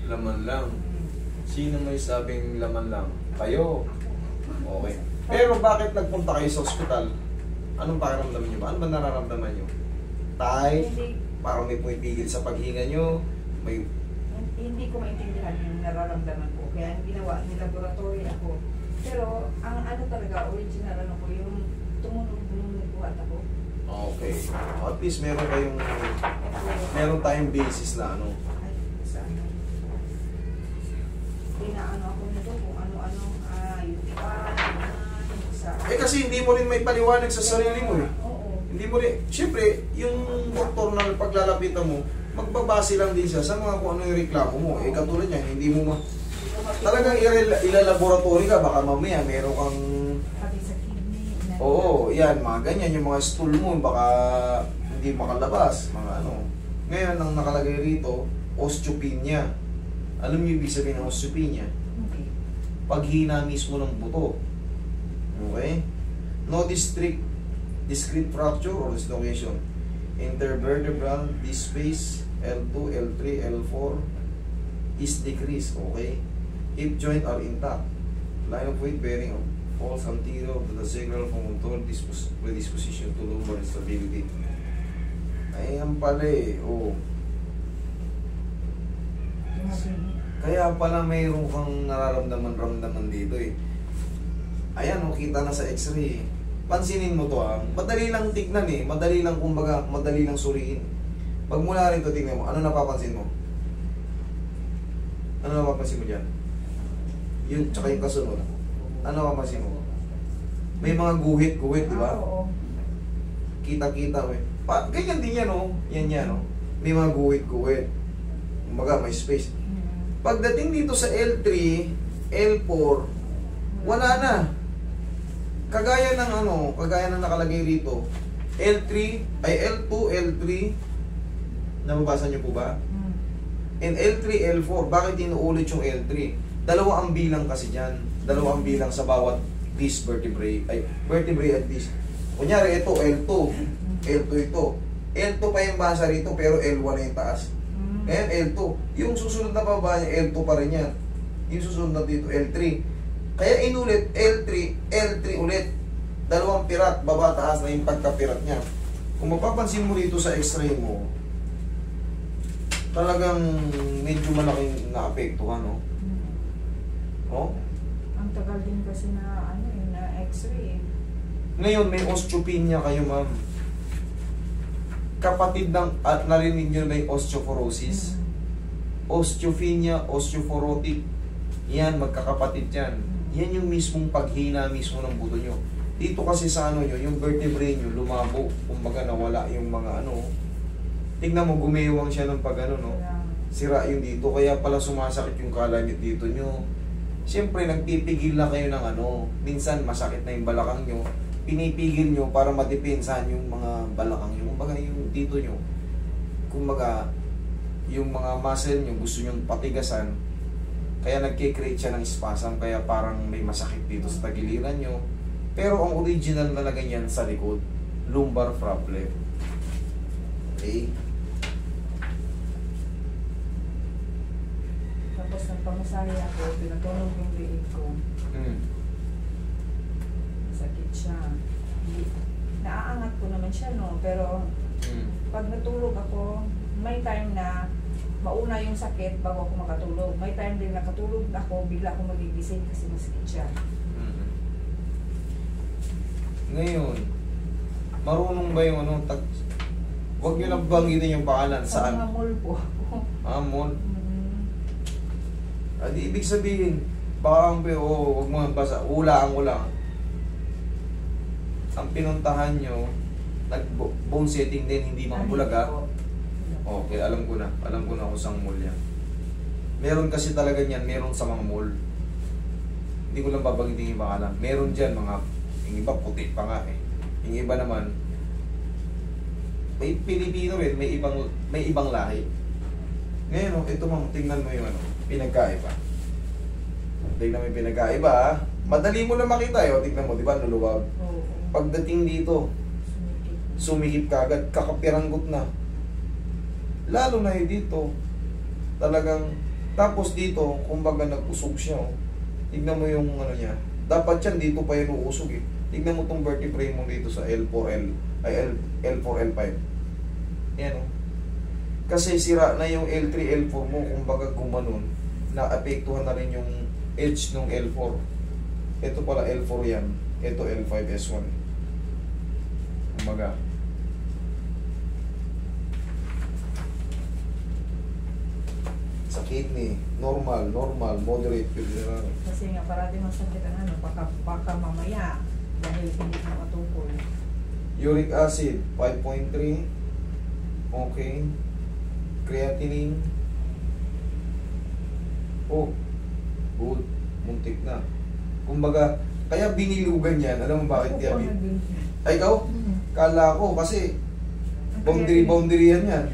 Laman lang. Sino may sabing laman lang? Kayo. Okay. Pero bakit nagpunta kayo sa ospital? Anong pakiramdaman nyo ba? Ano ba nararamdaman nyo? Tay? Parang may pumipigil sa paghinga nyo? May... Hindi ko maintindihan yung nararamdaman ko. Kaya ginawa ni laboratory ako. Pero ang ano talaga, original ano ko, yung tumunog ng buhat ako. Okay. At least meron tayong basis na ano. Ay, saan? Pinaano ako nito kung ano-ano, yung sa... Kasi hindi mo rin may paliwanag sa sarili mo eh. Oo. Hindi mo rin, siyempre, yung doktor na paglalapitan mo, magbabase lang din siya sa mga kung ano yung reklamo mo. Katulad niya, hindi mo talagang ilalaboratory ka, baka mamaya meron kang... Pati sa kidney. Oo, yan, mga ganyan, yung mga stool mo, baka hindi makalabas, mga ano. Ngayon, ang nakalagay rito, osteopenia. Alam niyo ibig sabihin ng osteopenia? Hindi. Paghina mismo ng buto. Okay? No discrete fracture or dislocation. Intervertebral disc space L2, L3, L4 is decreased. Okay? Hip joint are intact. Line of weight bearing of falls anterior to the sacral contour predisposition to lumbar instability. Ayan pala eh. Oh. Kaya pala mayroon kang nararamdaman dito eh. Ayan, kita na sa x-ray eh. Pansinin mo to ah. Madali lang tignan eh. Madali lang kumbaga, madali lang suriin. Pag mula rito tignan mo, ano napapansin mo? Ano napapansin mo dyan? Yun, tsaka yung kasunod. Ano napapansin mo? May mga guhit-guhit, di ba? Oo. Kita-kita eh. Ganyan din yan oh. Yan oh. May mga guhit-guhit. Kumbaga, may space. Pagdating dito sa L3, L4, wala na. Kagaya ng nakalagay rito. L3, ay L2, L3, nababasa niyo po ba? And L3, L4, bakit inuulit yung L3? Dalawa ang bilang kasi dyan. Dalawa ang bilang sa bawat disc vertebrae, ay vertebrae at disc. Kunyari, ito, L2. L2 ito. L2 pa yung basa rito, pero L1 na yung taas. Ngayon, L2. Yung susunod na baba niya, L2 pa rin yan. Yung susunod na dito, L3. Kaya inulit, L3, L3 ulit. Dalawang pirat, baba, taas na yung pagkapirat niya. Kung mapapansin mo dito sa x-ray mo, talagang medyo malaking naapektuhan, no? Oh? Ang tagal din kasi na, na x-ray. Ngayon, may osteopenia kayo, ma'am. Kapatid ng, at narinig nyo na yung osteoporosis. Osteopenia, osteoporotic. Yan, magkakapatid yan. Yan yung mismong paghina mismo ng buto nyo. Dito kasi sa nyo, yung vertebrae nyo lumabo. Kumbaga nawala yung mga tignan mo, gumewang siya ng no? Sira yung dito. Kaya pala sumasakit yung kalamit dito nyo. Siyempre, nagpipigil na kayo ng minsan masakit na yung balakang nyo. Pinipigil nyo para madepensahan yung mga balakang nyo. Kumbaga yung dito nyo. Kumbaga, yung mga muscle nyo gusto nyo patigasan. Kaya nagkikreate siya ng spasm. Kaya parang may masakit dito sa tagiliran nyo. Pero ang original talaga yan sa likod, lumbar problem. Okay? Tapos nagpamasahe ako, pinatunog yung liig ko. Sakit siya. Naaangat ko naman siya, no? Pero pag natulog ako, may time na mauna yung sakit bago ako makatulog. May time din nakatulog ako, bigla akong magigising kasi masakit siya. Ngayon, marunong ba yung huwag nyo lang banggitin yung pangalan. Sa Saan? mga mall po. Mall? Di ibig sabihin, baka huwag mo basa, ulaan ko lang. Ang pinuntahan nyo, nag-bone setting din, hindi mga bulaga. Okay, alam ko na kung saan mall yan. Meron kasi talaga niyan, meron sa mga mall. Hindi ko lang babanggitin yung pangalan. Meron dyan yung iba puti pa nga eh. Yung iba naman, may Pilipino may ibang lahi. Ngayon, ito ma'am, tingnan mo yung pinagkaiba. Tingnan mo yung pinagkaiba. Madali mo na makita yun. Tingnan mo, di ba, nuluwag. Pagdating dito, sumikip ka agad, kakapiranggot na. Lalo na yun dito, talagang Tapos dito, kumbaga nag-usog siya. Oh. Tignan mo yung ano niya. Dapat yan, dito pa yun uusog eh. Tignan mo tong vertebrae mo dito sa L4L, ay L4L5. Yan oh. Kasi sira na yung L3, L4 mo, kumbaga gumanon, naapektuhan na rin yung edge ng L4. Ito pala L4 yan, ito L5S1. Kumbaga. Sa kidney, normal, moderate, pwede. Kasi nga parati masakit ang ano, baka mamaya dahil hindi ka matukoy. Uric acid, 5.3. Okay. Creatinine. Oh, good. Muntik na. Kumbaga, kaya binilugan yan. Alam mo bakit Ako yan? naging- Ay, ikaw? Kala ko kasi boundary yan yan.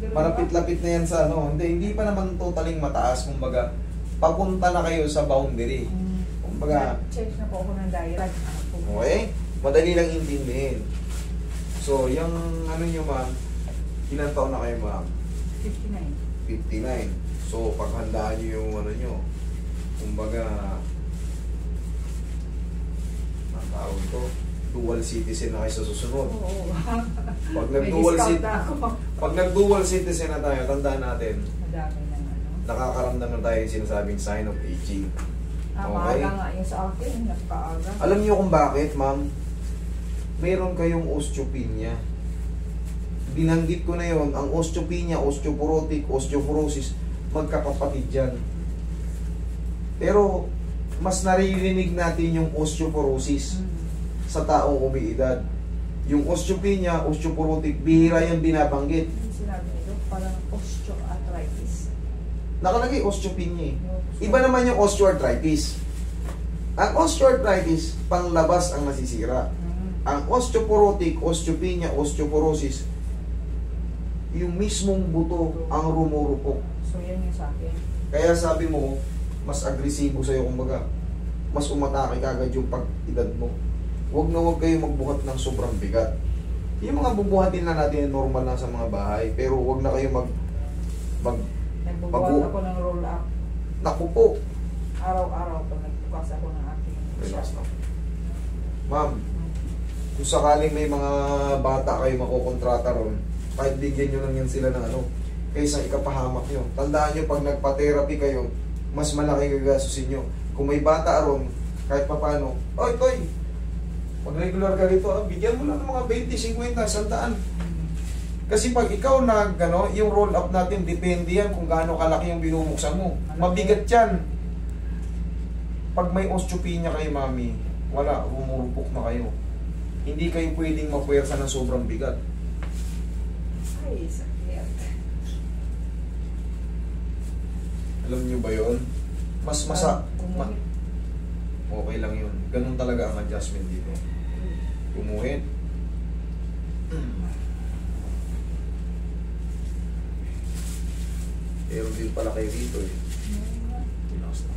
Ganun ba? Malapit-lapit na yan sa ano. Hindi pa naman totaling mataas. Kumbaga, papunta na kayo sa boundary. Kumbaga, Change na po ako ng diet. okay? Madali lang intindihin. So, yung ano nyo ma'am, ilang taon na kayo ma'am? 59. 59. So, paghandaan nyo yung ano nyo. Kumbaga, ang tawag ko, dual citizen na kayo sa susunod. Oo. Pag May nag-dual discount citizen, na ako. pag nag-dual citizen na tayo, tandaan natin, Madami na ano. nakakaramdam na tayo yung sinasabing sign of aging. Okay. Maaga nga yung sa akin, napakaaga. Alam niyo kung bakit, ma'am? Meron kayong osteopenia. Binanggit ko na yon, ang osteopenia, osteoporotic, osteoporosis, magkakapatid yan. Pero, mas naririnig natin yung osteoporosis sa taong umiidad. Yung osteopenia, osteoporotic, bihira yung binabanggit. Yung sinabi nito, parang osteoarthritis. Nakalagay osteopenia eh. Iba naman yung osteoarthritis. Ang osteoarthritis, panglabas ang nasisira. Ang osteoporotic, osteopenia, osteoporosis, yung mismong buto ang rumurupok. So, yan yung sa akin. Kaya sabi mo, mas agresibo sa'yo, kumbaga, mas umatake kagad yung pag-edad mo. Huwag na huwag kayo magbuhat ng sobrang bigat. Yung mga bubuhatin na natin, normal lang sa mga bahay, pero huwag na kayo Nagbubuhat ako ng roll up. naku po. Araw-araw pag nagbukas ako ng aking Relax na. Ma'am, kung sakaling may mga bata kayo makukontrata ron, kahit bigyan nyo lang yan sila ng ano, kaysa ikapahamak nyo. Tandaan nyo, pag nagpa-therapy kayo, mas malaki gagastusin nyo. Kung may bata ron, kahit papano, oy, toy, pag regular ka rito, bigyan mo lang ng mga 20, 50, 100. Kasi pag ikaw yung roll up natin, depende yan kung gaano kalaki yung binubuksan mo. Mabigat yan. Pag may osteopenia kayo, mami, wala, rumurupok na kayo. Hindi kayo pwedeng mapuwersa ng sobrang bigat. Ay, sakit. Alam nyo ba yun? Mas okay lang yun. Ganun talaga ang adjustment dito. Gumuhit. Pero din pala kayo dito eh. Relax na.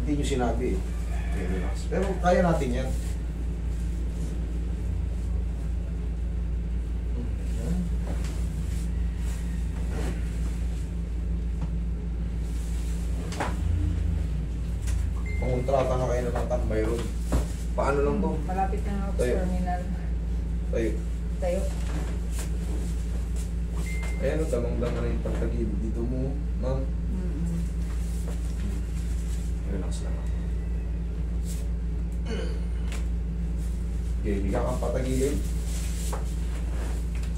Hindi nyo sinabi eh. Okay, relax. Pero kaya natin yan. Pangontrata na kayo ng tambay ron. Paano lang to? Malapit na ako sa Tayo. terminal. Tayo. Tayo. Ayan o, damang-dama na yung pagtagilid dito mo, ma'am. Relax lang ako. Okay, hindi ka kang patagilid.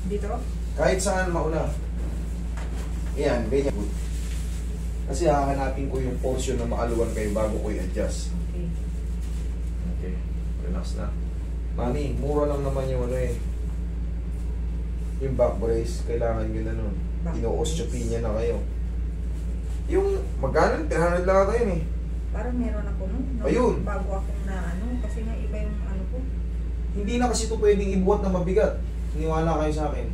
Dito? Kahit saan mauna. Ayan, ganyan. Good. Kasi hahanapin ko yung portion na makaluwan kayo bago ko i-adjust. Okay. Okay, relax na. Mami, mura lang naman yung ano eh. Yung back brace, kailangan nyo na nun. Back Ino-osteopenia na kayo. Yung magkano? 300 lang ata yun eh. Parang meron ako nun. No? Ayun. Bago ako na ano, kasi nga iba yung ano ko. Hindi na kasi ito pwedeng ibuhat na mabigat. Iniwala kayo sa akin.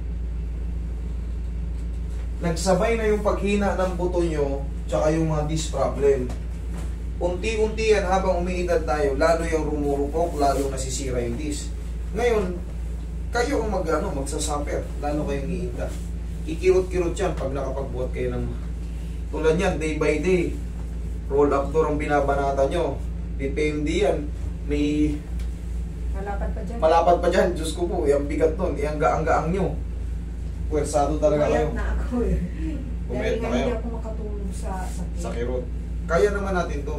Nagsabay na yung paghina ng buto nyo, tsaka yung mga disc problem. Unti-unti yan habang umiidad tayo, lalo yung rumurupok, lalo nasisira yung disc. Ngayon, kayo ang magsasaper, lalo kayong iinda. kikirot-kirot yan pag nakapagbuhat kayo ng tulad yan, day by day. Roll up door ang binabanata nyo. Depende yan. May Malapad pa dyan. malapad pa dyan. Diyos ko po, ang bigat nun. Ang gaang-gaang nyo. Pwersado talaga kayo. Pumayat na ako eh. Pumayat Dahil na nga kayo. hindi ako makatulong sa sakit. Sa kirot. Kaya naman natin to.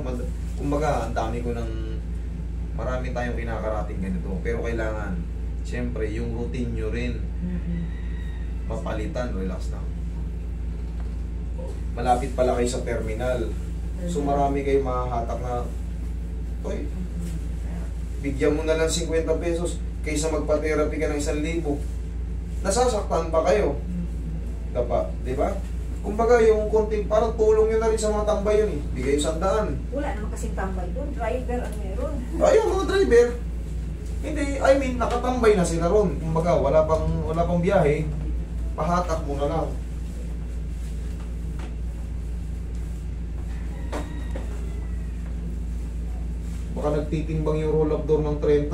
Kumbaga, ang dami ko ng marami tayong kinakarating ganito. Pero kailangan, siyempre, yung routine nyo rin. Mapalitan, relax lang. Malapit pala kayo sa terminal. So marami kayong mahahatak na, oy, bigyan mo na lang 50 pesos kaysa magpa-therapy ka ng 1,000. Nasasaktan ba kayo? Dapat, di ba? Kumbaga yung konting, parang tulong yun na rin sa mga tambay yun eh. Bigay 100. Wala naman kasing tambay doon. Driver ang meron. Ayun, mga driver. Hindi, I mean, nakatambay na sila ron. Kumbaga, wala pang biyahe. Pahatak mo na lang. Baka nagtitimbang yung roll-up door ng 30.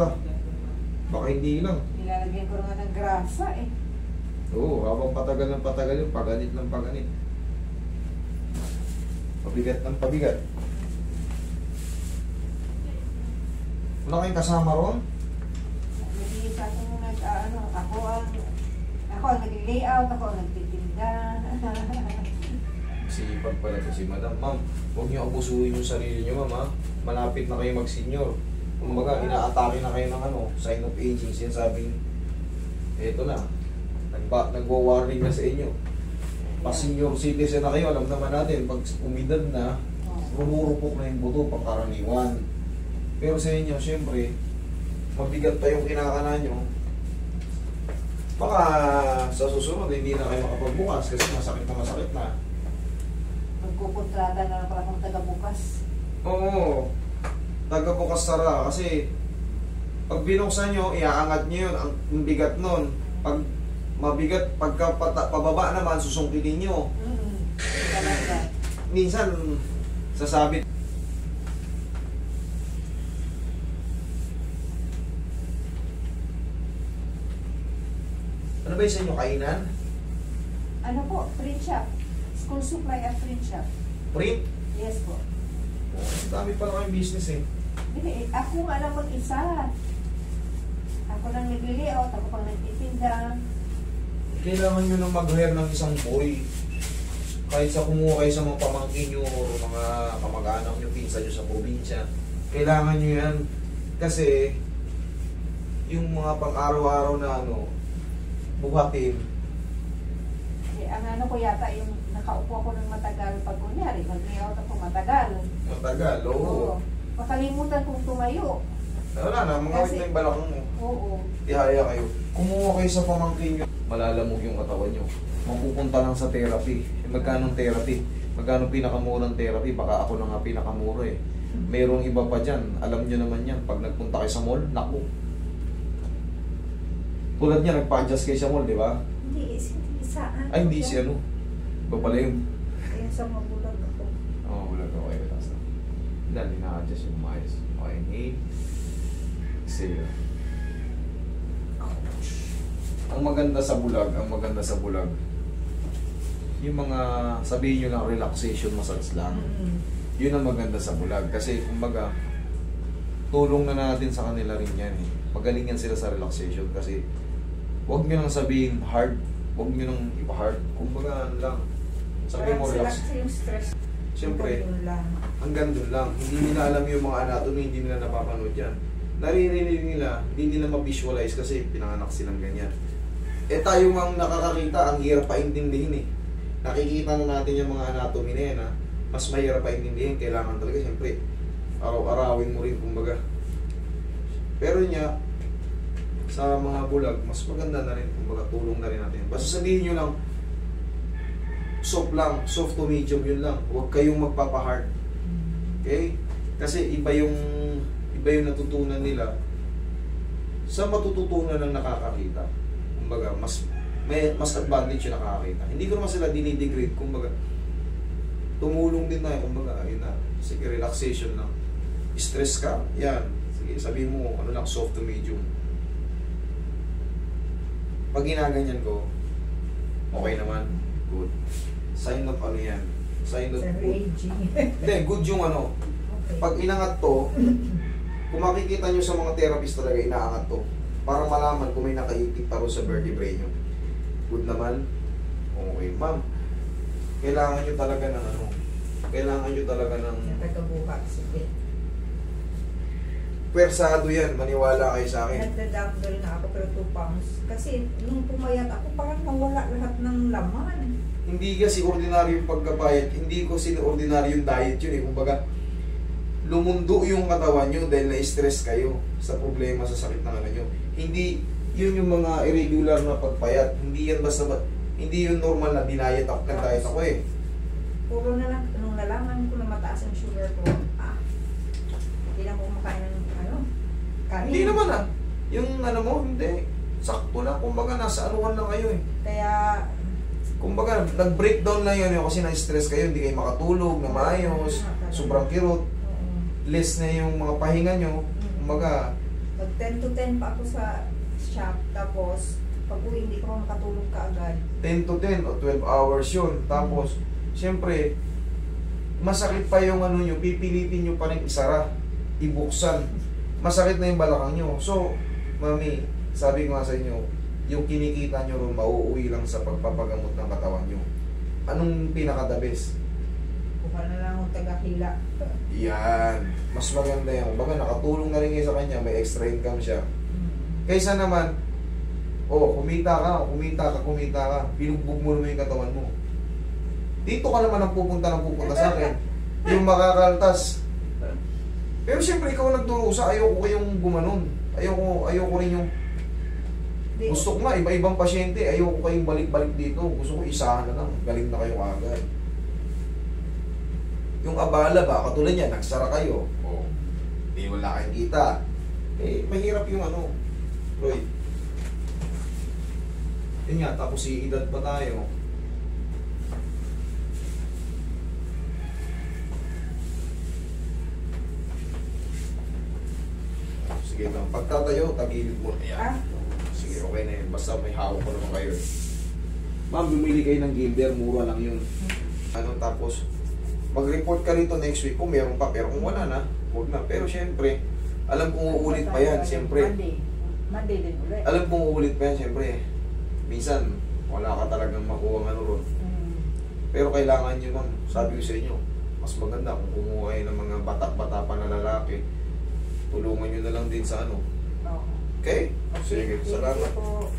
Baka hindi lang. Nilalagyan ko nga ng grasa eh. Oo, habang patagal ng patagal yung paganit ng paganit. Pabigat ng pabigat. Wala kayong kasama ron? Nag-iisa akong ako ang nag-layout, ako ang nagtitinda. Sipag pala to si Madam. Ma'am, huwag niyo abusuhin yung sarili niyo, ma'am, ha? Malapit na kayo mag-senior. Kumbaga, inaatake na kayo ng sign of aging. Sinasabing, eto na, nagwa-warning na sa inyo. Pa-senior citizen na kayo, alam naman natin, pag umidad na, rumurupok na yung buto, pangkaraniwan. Pero sa inyo, syempre, mabigat pa yung kinakana nyo. Baka sa susunod, hindi na kayo makapagbukas kasi masakit na. Magkukontrata na lang para kung taga-bukas. Oo, taga-bukas sara kasi pag binuksan nyo, iaangat nyo yun, ang bigat nun. Pag mabigat, pagka pababa naman, susungkitin nyo. Talaga. Minsan, sasabit. Ano ba yung sa inyo, kainan? Ano po? Print shop. School supply at print shop. Print? Yes po. Oh, dami pala kayong business eh. Hindi, ako nga lang mag-isa. Ako lang nag-layout, ako pang nagtitinda. Kailangan nyo nang mag-hire ng isang boy. Kahit sa kumuha kayo sa mga pamangkin nyo o mga kamag-anak nyo, pinsan nyo sa probinsya. Kailangan nyo yan. Kasi, yung mga pang-araw-araw na buhatin. Eh, ang ano ko yata, yung nakaupo ako ng matagal pag kunyari, mag-layout ako matagal. Matagal, oo. Makalimutan kong tumayo. Wala na, mga Kasi- na yung balakang mo. Oo. Ihaya kayo. Kumuha kayo sa pamangkin nyo. Malalamog yung katawan nyo. Mapupunta lang sa therapy. Magkano therapy? Magkano pinakamurang therapy? Baka ako na nga pinakamura eh. Merong iba pa dyan. Alam nyo naman yan. Pag nagpunta kayo sa mall, naku. Tulad niya, nagpa-adjust kayo sa mall, di ba? Hindi, saan? Ay, hindi si ano. Iba pala yun. Kaya sa magulang ako. Oo, bulag ako kayo. Tapos na. Dahil, ina-adjust yung maayos. Okay, inhale. Exhale. Ouch. Ang maganda sa bulag, yung mga, sabihin nyo lang, relaxation massage lang. Yun ang maganda sa bulag. Kasi, kumbaga, tulong na natin sa kanila rin yan eh. Magaling yan sila sa relaxation kasi huwag nyo nang sabihin hard, huwag nyo nang ipa-hard. Kumbaga, ano lang, sabihin mo relax. Relax yung stress. Siyempre, Hanggang doon lang. hanggang doon lang. Hindi nila alam yung mga anatomy, hindi nila napapanood yan. Naririnig nila, hindi nila ma-visualize kasi pinanganak silang ganyan. Eh tayo mang nakakakita, ang hirap paintindihin eh. Nakikita na natin yung mga anatomy na yan ha. Mas mahirap paintindihin, kailangan talaga siyempre araw-arawin mo rin kumbaga. Pero niya, sa mga bulag, mas maganda na rin, kumbaga tulong na rin natin. Basta sabihin nyo lang, soft to medium yun lang. Huwag kayong magpapa-hard. Okay? Kasi iba yung natutunan nila sa matututunan ng nakakakita. Kumbaga, mas advantage yung nakakakita. Hindi ko naman sila dinidegrade. Kumbaga, tumulong din tayo. Kumbaga, ayun na. Sige, relaxation lang. Stress ka? Yan. Sige, sabihin mo, ano lang, soft to medium. Pag ginaganyan ko, Okay naman? Good. Sign of ano yan? Sign of Sir good. aging. Hindi, good yung ano. Okay. Pag inangat to, kung makikita nyo sa mga therapist talaga, inaangat to. Para malaman kung may nakaipit pa rin sa vertebrae nyo. Good naman? Okay, ma'am. Kailangan nyo talaga ng ano. Kailangan nyo talaga ng... Nagkakabuka. Sige. Pwersado yan, maniwala kayo sa akin. Nagdadamdol na ako pero 2 pounds. Kasi nung pumayat ako, parang nawala lahat ng laman. Hindi kasi ordinaryong pagkapayat, hindi ko ordinaryong diet yun eh. Kumbaga, lumundo yung katawan nyo dahil na-stress kayo sa problema, sa sakit ng ano nyo. Hindi, yun yung mga irregular na pagpayat. Hindi yan basta, hindi yun normal na dinayet ako, nag-diet ako eh. Puro na lang, nung nalaman ko na mataas ang sugar ko, hindi na ako kumakain ng kanin. Hindi naman yung ano mo, hindi. Sakto lang, kumbaga nasa anuhan lang kayo eh. Kaya, kumbaga, nag-breakdown lang yun kasi na-stress kayo, hindi kayo makatulog na maayos, sobrang kirot, less na yung mga pahinga nyo, kumbaga, mag 10 to 10 pa ako sa shop, tapos pag uwi hindi ko makatulog kaagad. 10 to 10 o 12 hours yun. Tapos, siyempre, masakit pa yung ano nyo, pipilitin nyo pa rin isara, ibuksan. Masakit na yung balakang nyo. So, mami, sabi ko nga sa inyo, yung kinikita nyo ron, mauuwi lang sa pagpapagamot ng katawan nyo. Anong pinaka-the best? Kuha na lang akong taga-hila. Yan. Mas maganda yan. Baga, nakatulong na rin kayo sa kanya, may extra income siya. Kaysa naman, kumita ka, binugbog mo naman yung katawan mo. Dito ka naman ang pupunta sa akin. Yung makakaltas. Pero siyempre, ikaw nagdurusa, ayoko kayong gumanon. Ayoko rin yung... Gusto ko nga, iba-ibang pasyente, ayoko kayong balik-balik dito. Gusto ko isahan na lang, galing na kayo agad. Yung abala ba, katulad niya, nagsara kayo. Di wala kayong kita. Mahirap yung ano, Roy. Yun nga, tapos iidad pa tayo. Sige lang, pagtatayo, tagilid mo. Ayan. Sige, okay na yun. Basta may hawak ko naman kayo. Ma'am, bumili kayo ng Gilder, mura lang yun. Tapos, mag-report ka rito next week kung meron pa. Pero kung wala na, huwag na. Pero syempre, alam kong uulit pa yan, syempre. Monday din ulit. Alam kong uulit pa yan, syempre. Minsan, wala ka talagang makuha ng ano ron. Pero kailangan nyo, ma'am, sabi ko sa inyo, mas maganda kung kumuha kayo ng mga bata-bata pa na lalaki. Tulungan nyo na lang din sa ano. Oo. Okay? Sige, salamat. Thank you po.